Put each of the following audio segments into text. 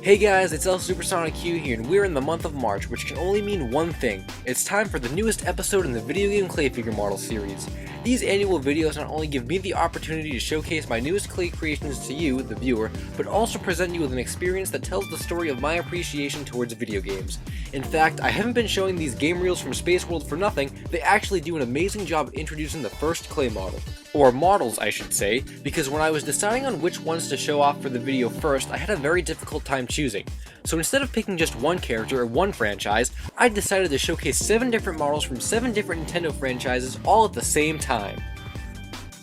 Hey guys, it's LSuperSonicQ here, and we're in the month of March, which can only mean one thing. It's time for the newest episode in the video game clay figure model series. These annual videos not only give me the opportunity to showcase my newest clay creations to you, the viewer, but also present you with an experience that tells the story of my appreciation towards video games. In fact, I haven't been showing these game reels from Space World for nothing. They actually do an amazing job introducing the first clay model. Or models, I should say, because when I was deciding on which ones to show off for the video first, I had a very difficult time choosing. So instead of picking just one character or one franchise, I decided to showcase 7 different models from 7 different Nintendo franchises all at the same time.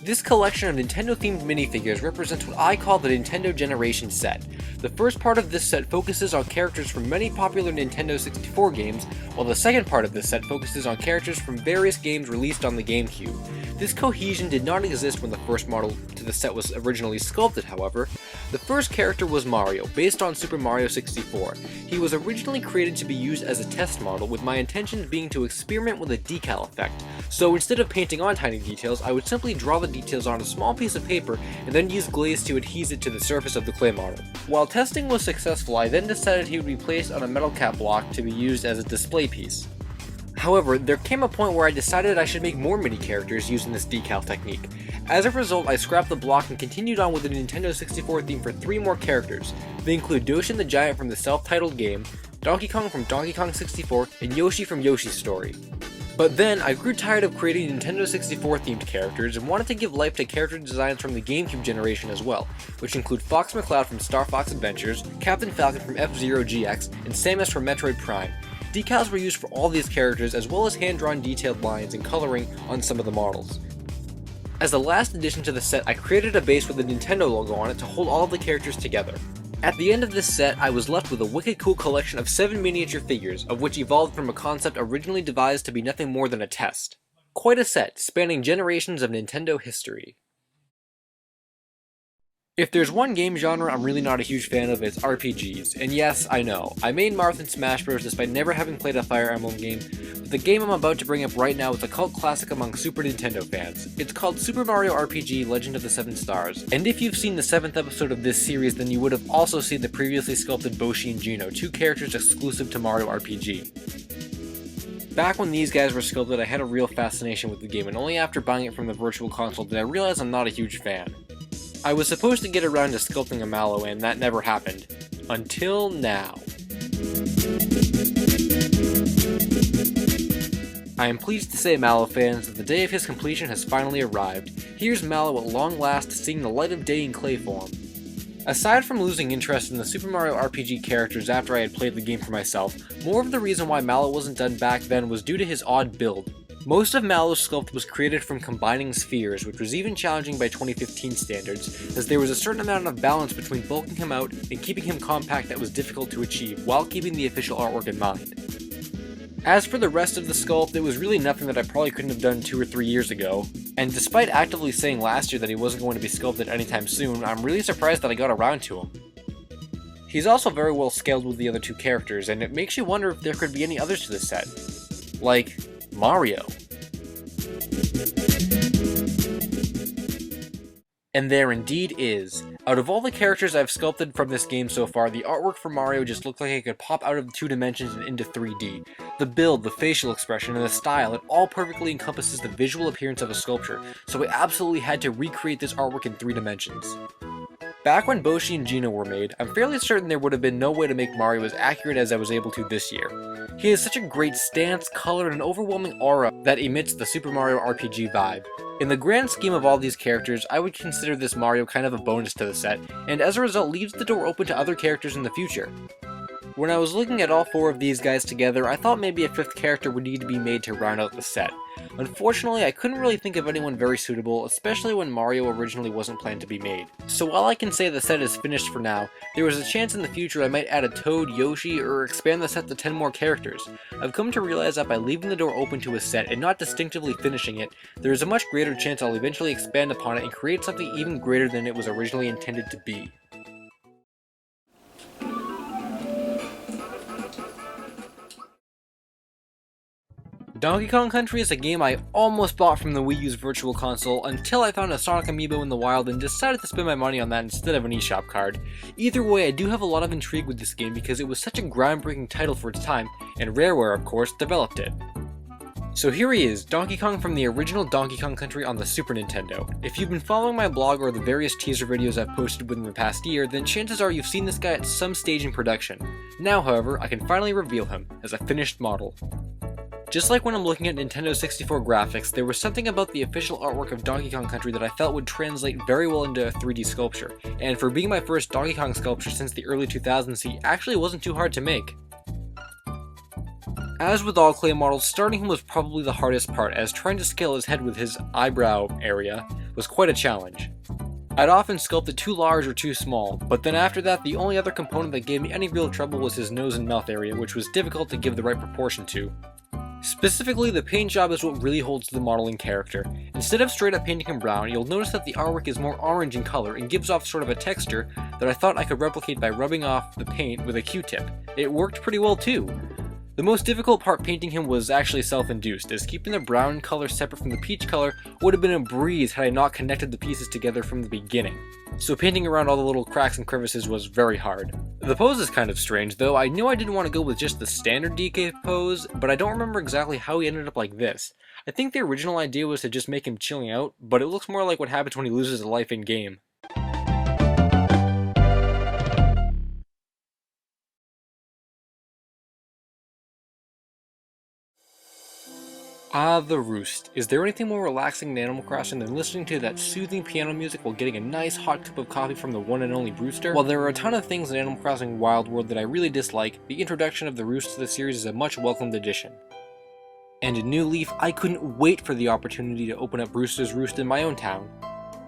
This collection of Nintendo-themed minifigures represents what I call the Nintendo Generation set. The first part of this set focuses on characters from many popular Nintendo 64 games, while the second part of this set focuses on characters from various games released on the GameCube. This cohesion did not exist when the first model to the set was originally sculpted, however. The first character was Mario, based on Super Mario 64. He was originally created to be used as a test model, with my intentions being to experiment with a decal effect. So instead of painting on tiny details, I would simply draw the details on a small piece of paper and then use glaze to adhese it to the surface of the clay model. While testing was successful, I then decided he would be placed on a metal cap block to be used as a display piece. However, there came a point where I decided I should make more mini characters using this decal technique. As a result, I scrapped the block and continued on with the Nintendo 64 theme for 3 more characters. They include Doshin the Giant from the self-titled game, Donkey Kong from Donkey Kong 64, and Yoshi from Yoshi's Story. But then, I grew tired of creating Nintendo 64 themed characters and wanted to give life to character designs from the GameCube generation as well, which include Fox McCloud from Star Fox Adventures, Captain Falcon from F-Zero GX, and Samus from Metroid Prime. Decals were used for all these characters, as well as hand-drawn detailed lines and coloring on some of the models. As the last addition to the set, I created a base with the Nintendo logo on it to hold all of the characters together. At the end of this set, I was left with a wicked cool collection of 7 miniature figures, of which evolved from a concept originally devised to be nothing more than a test. Quite a set, spanning generations of Nintendo history. If there's one game genre I'm really not a huge fan of, it's RPGs. And yes, I know, I made Marth in Smash Bros. Despite never having played a Fire Emblem game, but the game I'm about to bring up right now is a cult classic among Super Nintendo fans. It's called Super Mario RPG Legend of the Seven Stars, and if you've seen the 7th episode of this series, then you would have also seen the previously sculpted Boshi and Gino, 2 characters exclusive to Mario RPG. Back when these guys were sculpted, I had a real fascination with the game, and only after buying it from the Virtual Console did I realize I'm not a huge fan. I was supposed to get around to sculpting a Mallow, and that never happened. Until now. I am pleased to say, Mallow fans, that the day of his completion has finally arrived. Here's Mallow at long last seeing the light of day in clay form. Aside from losing interest in the Super Mario RPG characters after I had played the game for myself, more of the reason why Mallow wasn't done back then was due to his odd build. Most of Mallow's sculpt was created from combining spheres, which was even challenging by 2015 standards, as there was a certain amount of balance between bulking him out and keeping him compact that was difficult to achieve, while keeping the official artwork in mind. As for the rest of the sculpt, it was really nothing that I probably couldn't have done 2 or 3 years ago, and despite actively saying last year that he wasn't going to be sculpted anytime soon, I'm really surprised that I got around to him. He's also very well scaled with the other 2 characters, and it makes you wonder if there could be any others to this set. Like Mario. And there indeed is. Out of all the characters I've sculpted from this game so far, the artwork for Mario just looked like it could pop out of 2 dimensions and into 3D. The build, the facial expression, and the style, it all perfectly encompasses the visual appearance of a sculpture, so I absolutely had to recreate this artwork in 3 dimensions. Back when Boshi and Gino were made, I'm fairly certain there would have been no way to make Mario as accurate as I was able to this year. He has such a great stance, color, and an overwhelming aura that emits the Super Mario RPG vibe. In the grand scheme of all these characters, I would consider this Mario kind of a bonus to the set, and as a result leaves the door open to other characters in the future. When I was looking at all 4 of these guys together, I thought maybe a 5th character would need to be made to round out the set. Unfortunately, I couldn't really think of anyone very suitable, especially when Mario originally wasn't planned to be made. So while I can say the set is finished for now, there was a chance in the future I might add a Toad, Yoshi, or expand the set to 10 more characters. I've come to realize that by leaving the door open to a set and not distinctively finishing it, there is a much greater chance I'll eventually expand upon it and create something even greater than it was originally intended to be. Donkey Kong Country is a game I almost bought from the Wii U's Virtual Console until I found a Sonic amiibo in the wild and decided to spend my money on that instead of an eShop card. Either way, I do have a lot of intrigue with this game because it was such a groundbreaking title for its time, and Rareware, of course, developed it. So here he is, Donkey Kong from the original Donkey Kong Country on the Super Nintendo. If you've been following my blog or the various teaser videos I've posted within the past year, then chances are you've seen this guy at some stage in production. Now, however, I can finally reveal him as a finished model. Just like when I'm looking at Nintendo 64 graphics, there was something about the official artwork of Donkey Kong Country that I felt would translate very well into a 3D sculpture, and for being my first Donkey Kong sculpture since the early 2000s, he actually wasn't too hard to make. As with all clay models, starting him was probably the hardest part, as trying to scale his head with his eyebrow area was quite a challenge. I'd often sculpt it too large or too small, but then after that the only other component that gave me any real trouble was his nose and mouth area, which was difficult to give the right proportion to. Specifically, the paint job is what really holds the model in character. Instead of straight up painting him brown, you'll notice that the artwork is more orange in color and gives off sort of a texture that I thought I could replicate by rubbing off the paint with a Q-tip. It worked pretty well too. The most difficult part painting him was actually self-induced, as keeping the brown color separate from the peach color would have been a breeze had I not connected the pieces together from the beginning. So painting around all the little cracks and crevices was very hard. The pose is kind of strange though. I knew I didn't want to go with just the standard DK pose, but I don't remember exactly how he ended up like this. I think the original idea was to just make him chilling out, but it looks more like what happens when he loses a life in game. Ah, the roost. Is there anything more relaxing than Animal Crossing than listening to that soothing piano music while getting a nice hot cup of coffee from the one and only Brewster? While there are a ton of things in Animal Crossing Wild World that I really dislike, the introduction of the roost to the series is a much welcomed addition. And in New Leaf, I couldn't wait for the opportunity to open up Brewster's roost in my own town.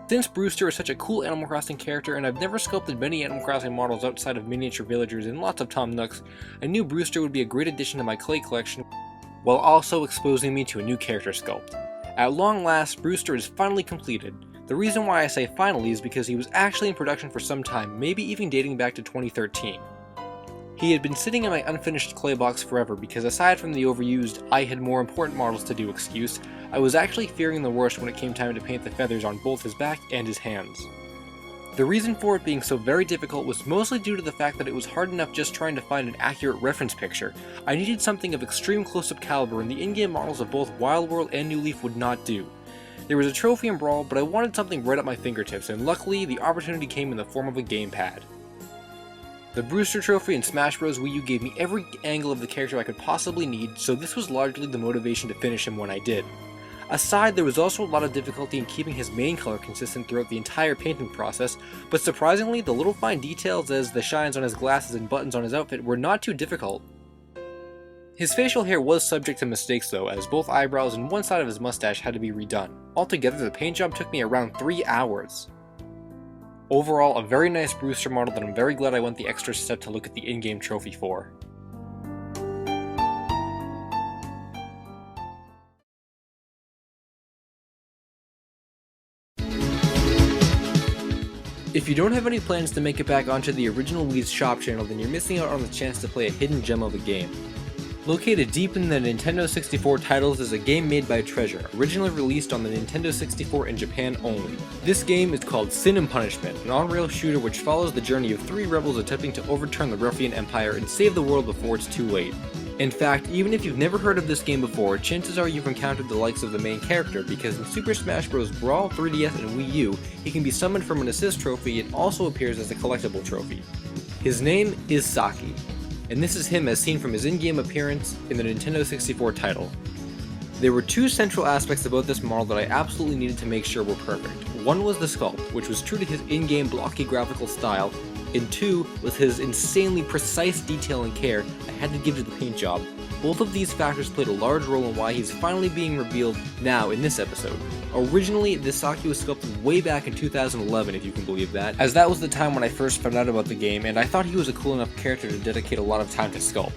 Since Brewster is such a cool Animal Crossing character and I've never sculpted many Animal Crossing models outside of miniature villagers and lots of Tom Nooks, I knew Brewster would be a great addition to my clay collection, while also exposing me to a new character sculpt. At long last, Brewster is finally completed. The reason why I say finally is because he was actually in production for some time, maybe even dating back to 2013. He had been sitting in my unfinished clay box forever because aside from the overused "I had more important models to do" excuse, I was actually fearing the worst when it came time to paint the feathers on both his back and his hands. The reason for it being so very difficult was mostly due to the fact that it was hard enough just trying to find an accurate reference picture. I needed something of extreme close-up caliber, and the in-game models of both Wild World and New Leaf would not do. There was a trophy in Brawl, but I wanted something right at my fingertips, and luckily the opportunity came in the form of a gamepad. The Brewster trophy in Smash Bros. Wii U gave me every angle of the character I could possibly need, so this was largely the motivation to finish him when I did. Aside, there was also a lot of difficulty in keeping his main color consistent throughout the entire painting process, but surprisingly, the little fine details as the shines on his glasses and buttons on his outfit were not too difficult. His facial hair was subject to mistakes though, as both eyebrows and one side of his mustache had to be redone. Altogether, the paint job took me around 3 hours. Overall, a very nice Brewster model that I'm very glad I went the extra step to look at the in-game trophy for. If you don't have any plans to make it back onto the original Wii's shop channel, then you're missing out on the chance to play a hidden gem of a game. Located deep in the Nintendo 64 titles is a game made by Treasure, originally released on the Nintendo 64 in Japan only. This game is called Sin and Punishment, an on-rail shooter which follows the journey of 3 rebels attempting to overturn the Ruffian Empire and save the world before it's too late. In fact, even if you've never heard of this game before, chances are you've encountered the likes of the main character, because in Super Smash Bros. Brawl, 3DS, and Wii U, he can be summoned from an assist trophy and also appears as a collectible trophy. His name is Saka, and this is him as seen from his in-game appearance in the Nintendo 64 title. There were 2 central aspects about this model that I absolutely needed to make sure were perfect. One was the sculpt, which was true to his in-game blocky graphical style, and 2 was his insanely precise detail and care I had to give to the paint job. Both of these factors played a large role in why he's finally being revealed now in this episode. Originally, this Saka was sculpted way back in 2011, if you can believe that, as that was the time when I first found out about the game, and I thought he was a cool enough character to dedicate a lot of time to sculpt.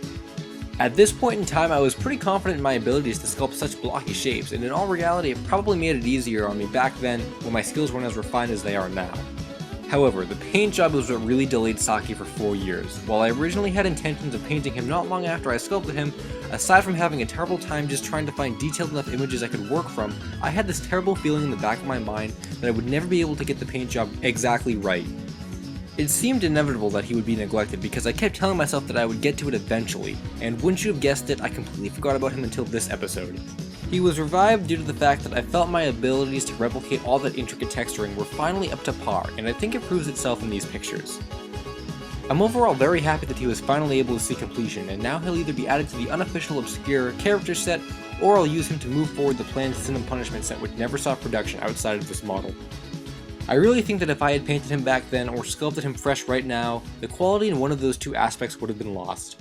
At this point in time, I was pretty confident in my abilities to sculpt such blocky shapes, and in all reality, it probably made it easier on me back then when my skills weren't as refined as they are now. However, the paint job was what really delayed Saki for 4 years. While I originally had intentions of painting him not long after I sculpted him, aside from having a terrible time just trying to find detailed enough images I could work from, I had this terrible feeling in the back of my mind that I would never be able to get the paint job exactly right. It seemed inevitable that he would be neglected because I kept telling myself that I would get to it eventually, and wouldn't you have guessed it, I completely forgot about him until this episode. He was revived due to the fact that I felt my abilities to replicate all that intricate texturing were finally up to par, and I think it proves itself in these pictures. I'm overall very happy that he was finally able to see completion, and now he'll either be added to the unofficial obscure character set, or I'll use him to move forward the planned Sin and Punishment set which never saw production outside of this model. I really think that if I had painted him back then or sculpted him fresh right now, the quality in one of those two aspects would have been lost.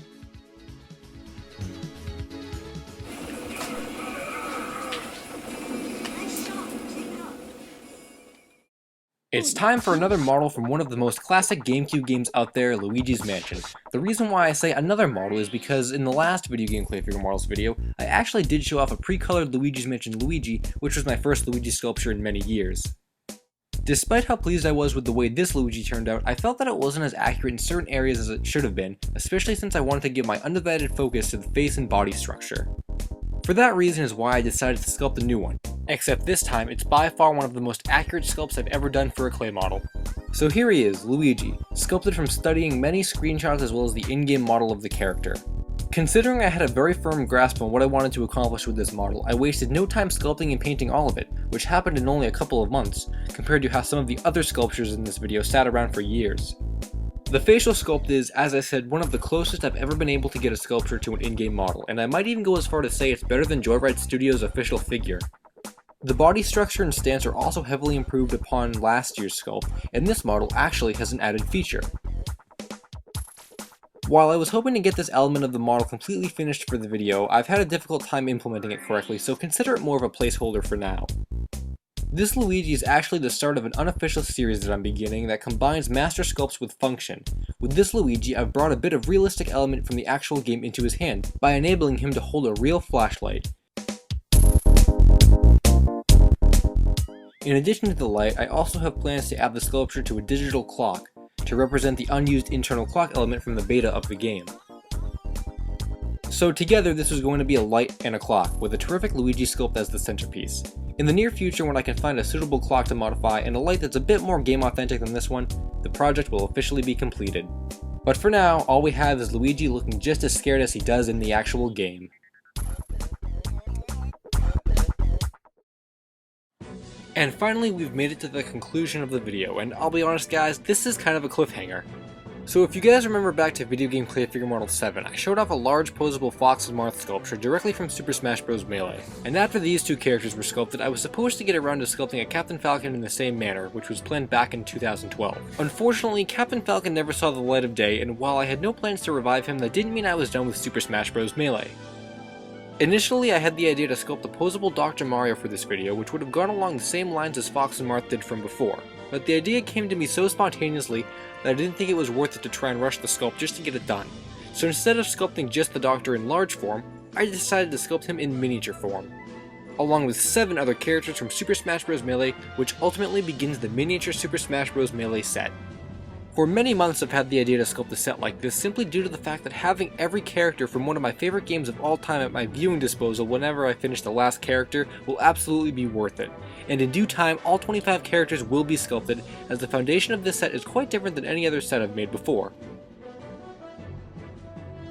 It's time for another model from one of the most classic GameCube games out there, Luigi's Mansion. The reason why I say another model is because in the last video game clay figure models video, I actually did show off a pre-colored Luigi's Mansion Luigi, which was my first Luigi sculpture in many years. Despite how pleased I was with the way this Luigi turned out, I felt that it wasn't as accurate in certain areas as it should have been, especially since I wanted to give my undivided focus to the face and body structure. For that reason is why I decided to sculpt a new one, except this time it's by far one of the most accurate sculpts I've ever done for a clay model. So here he is, Luigi, sculpted from studying many screenshots as well as the in-game model of the character. Considering I had a very firm grasp on what I wanted to accomplish with this model, I wasted no time sculpting and painting all of it, which happened in only a couple of months, compared to how some of the other sculptures in this video sat around for years. The facial sculpt is, as I said, one of the closest I've ever been able to get a sculpture to an in-game model, and I might even go as far to say it's better than Joyride Studios' official figure. The body structure and stance are also heavily improved upon last year's sculpt, and this model actually has an added feature. While I was hoping to get this element of the model completely finished for the video, I've had a difficult time implementing it correctly, so consider it more of a placeholder for now. This Luigi is actually the start of an unofficial series that I'm beginning that combines master sculpts with function. With this Luigi, I've brought a bit of realistic element from the actual game into his hand, by enabling him to hold a real flashlight. In addition to the light, I also have plans to add the sculpture to a digital clock, to represent the unused internal clock element from the beta of the game. So together this is going to be a light and a clock, with a terrific Luigi sculpt as the centerpiece. In the near future, when I can find a suitable clock to modify and a light that's a bit more game authentic than this one, the project will officially be completed. But for now, all we have is Luigi looking just as scared as he does in the actual game. And finally, we've made it to the conclusion of the video, and I'll be honest guys, this is kind of a cliffhanger. So if you guys remember back to Video Game Clay Figure Model 7, I showed off a large posable Fox and Marth sculpture directly from Super Smash Bros. Melee. And after these two characters were sculpted, I was supposed to get around to sculpting a Captain Falcon in the same manner, which was planned back in 2012. Unfortunately, Captain Falcon never saw the light of day, and while I had no plans to revive him, that didn't mean I was done with Super Smash Bros. Melee. Initially, I had the idea to sculpt a posable Dr. Mario for this video, which would have gone along the same lines as Fox and Marth did from before, but the idea came to me so spontaneously that I didn't think it was worth it to try and rush the sculpt just to get it done. So instead of sculpting just the Doctor in large form, I decided to sculpt him in miniature form, along with 7 other characters from Super Smash Bros. Melee, which ultimately begins the miniature Super Smash Bros. Melee set. For many months I've had the idea to sculpt a set like this simply due to the fact that having every character from one of my favorite games of all time at my viewing disposal whenever I finish the last character will absolutely be worth it. And in due time, all 25 characters will be sculpted, as the foundation of this set is quite different than any other set I've made before.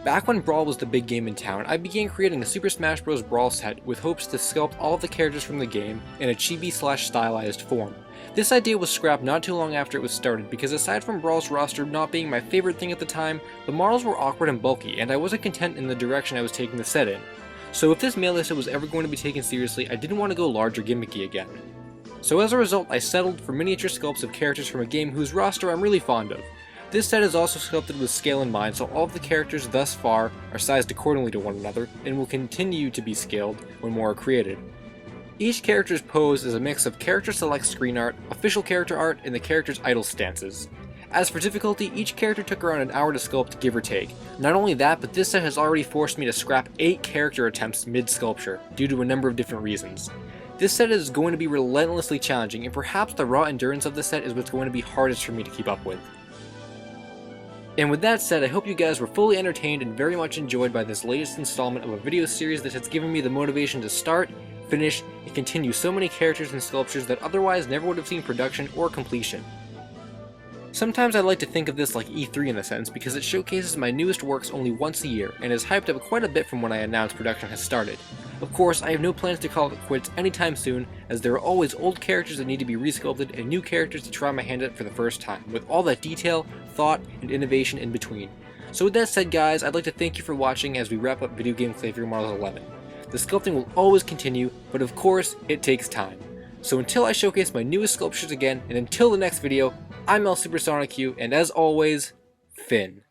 Back when Brawl was the big game in town, I began creating a Super Smash Bros. Brawl set with hopes to sculpt all of the characters from the game in a chibi/stylized form. This idea was scrapped not too long after it was started because aside from Brawl's roster not being my favorite thing at the time, the models were awkward and bulky, and I wasn't content in the direction I was taking the set in. So if this Melee set was ever going to be taken seriously, I didn't want to go large or gimmicky again. So as a result, I settled for miniature sculpts of characters from a game whose roster I'm really fond of. This set is also sculpted with scale in mind, so all of the characters thus far are sized accordingly to one another, and will continue to be scaled when more are created. Each character's pose is a mix of character select screen art, official character art, and the character's idle stances. As for difficulty, each character took around an hour to sculpt, give or take. Not only that, but this set has already forced me to scrap 8 character attempts mid-sculpture, due to a number of different reasons. This set is going to be relentlessly challenging, and perhaps the raw endurance of the set is what's going to be hardest for me to keep up with. And with that said, I hope you guys were fully entertained and very much enjoyed by this latest installment of a video series that has given me the motivation to start, finish, and continue so many characters and sculptures that otherwise never would have seen production or completion. Sometimes I like to think of this like E3 in a sense, because it showcases my newest works only once a year, and is hyped up quite a bit from when I announced production has started. Of course, I have no plans to call it quits anytime soon, as there are always old characters that need to be resculpted and new characters to try my hand at for the first time, with all that detail, thought, and innovation in between. So with that said guys, I'd like to thank you for watching as we wrap up Video Game Clay Figure Models 11. The sculpting will always continue, but of course, it takes time. So until I showcase my newest sculptures again, and until the next video, I'm LSuperSonicQ, and as always, Finn.